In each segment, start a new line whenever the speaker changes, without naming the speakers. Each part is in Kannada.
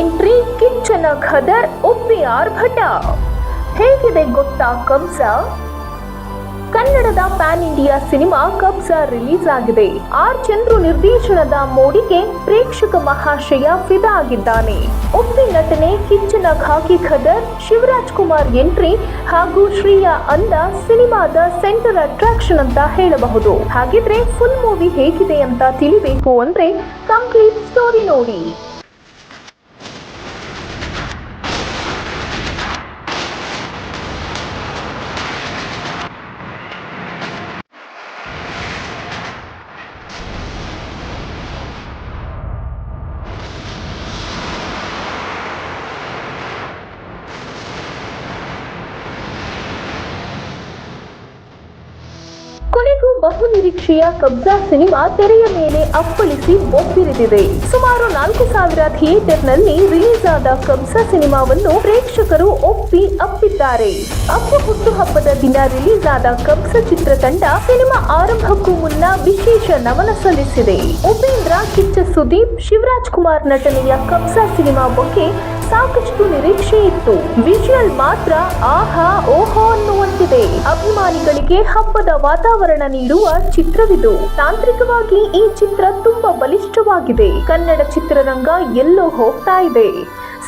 ಎಂಟ್ರಿ ಕಿಚ್ಚನ ಖದರ್ ಉಪ್ಪಿ ಆರ್ಭಟ. ಹೇಗಿದೆ ಗೊತ್ತಾ ಕಬ್ಜಾ? ಕನ್ನಡದ ಪ್ಯಾನ್ ಇಂಡಿಯಾ ಸಿನಿಮಾ ಕಬ್ಜಾ ರಿಲೀಸ್ ಆಗಿದೆ. ಆರ್ ಚಂದ್ರು ನಿರ್ದೇಶನದ ಮೋಡಿಗೆ ಪ್ರೇಕ್ಷಕ ಮಹಾಶಯ ಫಿದಾ ಆಗಿದ್ದಾನೆ. ಉಪ್ಪಿ ನಟನೆ, ಕಿಚ್ಚನ ಖಾಕಿ ಖದರ್, ಶಿವರಾಜ್ ಕುಮಾರ್ ಎಂಟ್ರಿ ಹಾಗೂ ಶ್ರೀಯಾ ಅಂದ ಸಿನಿಮಾದ ಸೆಂಟರ್ ಅಟ್ರಾಕ್ಷನ್ ಅಂತ ಹೇಳಬಹುದು. ಹಾಗಿದ್ರೆ ಫುಲ್ ಮೂವಿ ಹೇಗಿದೆ ಅಂತ ತಿಳಿಬೇಕು ಅಂದ್ರೆ ಕಂಪ್ಲೀಟ್ ಸ್ಟೋರಿ ನೋಡಿ. ಕೊನೆಗೂ ಬಹು ನಿರೀಕ್ಷೆಯ ಕಬ್ಜಾ ಸಿನಿಮಾ ತೆರೆಯ ಮೇಲೆ ಅಪ್ಪಳಿಸಿ ಬೊಬ್ಬಿರಿದಿದೆ. ಸುಮಾರು 4,000 ಥಿಯೇಟರ್ನಲ್ಲಿ ರಿಲೀಸ್ ಆದ ಕಬ್ಜಾ ಸಿನಿಮಾವನ್ನು ಪ್ರೇಕ್ಷಕರು ಅಪ್ಪಿದ್ದಾರೆ. ಅಪ್ಪು ಹುಟ್ಟುಹಬ್ಬದ ದಿನ ರಿಲೀಸ್ ಆದ ಕಬ್ಜಾ ಚಿತ್ರತಂಡ ಸಿನಿಮಾ ಆರಂಭಕ್ಕೂ ಮುನ್ನ ವಿಶೇಷ ನಮನ ಸಲ್ಲಿಸಿದೆ. ಉಪೇಂದ್ರ, ಕಿಚ್ಚ ಸುದೀಪ್, ಶಿವರಾಜ್ ಕುಮಾರ್ ನಟನೆಯ ಕಬ್ಜಾ ಸಿನಿಮಾ ಬಗ್ಗೆ ಸಾಕಷ್ಟು ನಿರೀಕ್ಷೆ ಇತ್ತು. ವಿಜುವಲ್ ಮಾತ್ರ ಆಹಾ ಓಹೋ ಅನ್ನುವಂತಿದೆ. ಅಭಿಮಾನಿಗಳಿಗೆ ಹಬ್ಬದ ವಾತಾವರಣ ನೀಡುವ ಚಿತ್ರವಿದು. ತಾಂತ್ರಿಕವಾಗಿ ಈ ಚಿತ್ರ ತುಂಬಾ ಬಲಿಷ್ಠವಾಗಿದೆ. ಕನ್ನಡ ಚಿತ್ರರಂಗ ಎಲ್ಲೋ ಹೋಗ್ತಾ ಇದೆ.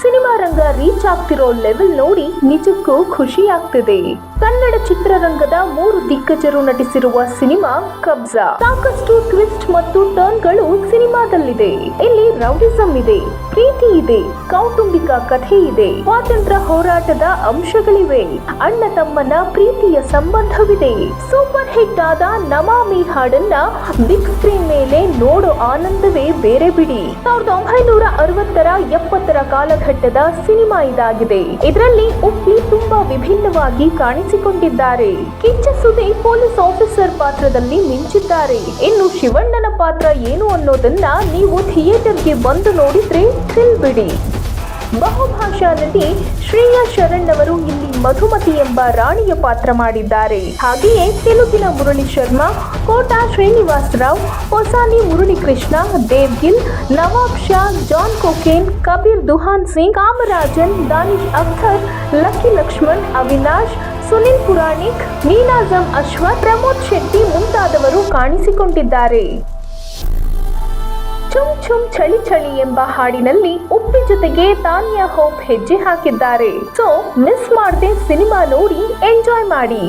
ಸಿನಿಮಾ ರಂಗ ರೀಚ್ ಆಗ್ತಿರೋ ಲೆವೆಲ್ ನೋಡಿ ನಿಜಕ್ಕೂ ಖುಷಿ ಆಗ್ತಿದೆ. ಕನ್ನಡ ಚಿತ್ರರಂಗದ 3 ದಿಗ್ಗಜರು ನಟಿಸಿರುವ ಸಿನಿಮಾ ಕಬ್ಜಾ. ಸಾಕಷ್ಟು ಟ್ವಿಸ್ಟ್ ಮತ್ತು ಟರ್ನ್ಗಳು ಸಿನಿಮಾದಲ್ಲಿದೆ. ಇಲ್ಲಿ ರೌಡಿಸಂ ಇದೆ, ಪ್ರೀತಿ ಇದೆ, ಕೌಟುಂಬಿಕ ಕಥೆ ಇದೆ, ಸ್ವಾತಂತ್ರ್ಯ ಹೋರಾಟದ ಅಂಶಗಳಿವೆ, ಅಣ್ಣ ತಮ್ಮನ ಪ್ರೀತಿಯ ಸಂಬಂಧವಿದೆ. ಸೂಪರ್ ಹಿಟ್ ಆದ ನಮಾಮಿ ಹಾಡನ್ನ ಬಿಗ್ ಸ್ಕ್ರೀನ್ ಮೇಲೆ ನೋಡೋ ಆನಂದವೇ ಬೇರೆ ಬಿಡಿ. 1960ರ 70ರ ಕಾಲಘಟ್ಟದ ಸಿನಿಮಾ ಇದಾಗಿದೆ. ಇದರಲ್ಲಿ ಉಪ್ಪಿ ತುಂಬಾ ವಿಭಿನ್ನವಾಗಿ ಕಾಣಿಸಿಕೊಂಡಿದ್ದಾರೆ. ಕಿಚ್ಚ ಸುದೀಪ್ ಪೊಲೀಸ್ ಆಫೀಸರ್ ಪಾತ್ರದಲ್ಲಿ ಮಿಂಚಿದ್ದಾರೆ. ಇನ್ನು ಶಿವಣ್ಣನ ಪಾತ್ರ ಏನು ಅನ್ನೋದನ್ನ ನೀವು ಥಿಯೇಟರ್ಗೆ ಬಂದು ನೋಡಿದ್ರೆ ಥ್ರಿಲ್ ಬಿಡಿ. ಬಹುಭಾಷಾ ನಟಿ ಶ್ರೇಯಾ ಶರಣ್ ಅವರು ಇಲ್ಲಿ ಮಧುಮತಿ ಎಂಬ ರಾಣಿಯ ಪಾತ್ರ ಮಾಡಿದ್ದಾರೆ. ಹಾಗೆಯೇ ತೆಲುಗಿನ ಮುರಳಿ ಶರ್ಮಾ, ಕೋಟಾ ಶ್ರೀನಿವಾಸ್ ರಾವ್, ಹೊಸಾನಿ ಮುರಳಿಕೃಷ್ಣ, ದೇವ್ ಗಿಲ್, ನವಾಬ್ ಶಾ, ಜಾನ್ ಕೊಕೇನ್, ಕಬೀರ್ ದುಹಾನ್ ಸಿಂಗ್, ಕಾಮರಾಜನ್, ದಾನಿಶ್ ಅಖ್ತರ್, ಲಕ್ಕಿ ಲಕ್ಷ್ಮಣ್, ಅವಿನಾಶ್, ಸುನಿಲ್ ಪುರಾಣಿಕ್, ನೀನಾಜಂ ಅಶ್ವಥ್, ಪ್ರಮೋದ್ ಶೆಟ್ಟಿ ಮುಂತಾದವರು ಕಾಣಿಸಿಕೊಂಡಿದ್ದಾರೆ. ಚುಮ್ ಚುಮ್ ಚಳಿ ಚಳಿ ಎಂಬ ಹಾಡಿನಲ್ಲಿ ಉಪ್ಪಿ ಜೊತೆಗೆ ತಾನ್ಯಾ ಹೋಪ್ ಹೆಜ್ಜೆ ಹಾಕಿದ್ದಾರೆ. ಸೊ ಮಿಸ್ ಮಾಡದೆ ಸಿನಿಮಾ ನೋಡಿ ಎಂಜಾಯ್ ಮಾಡಿ.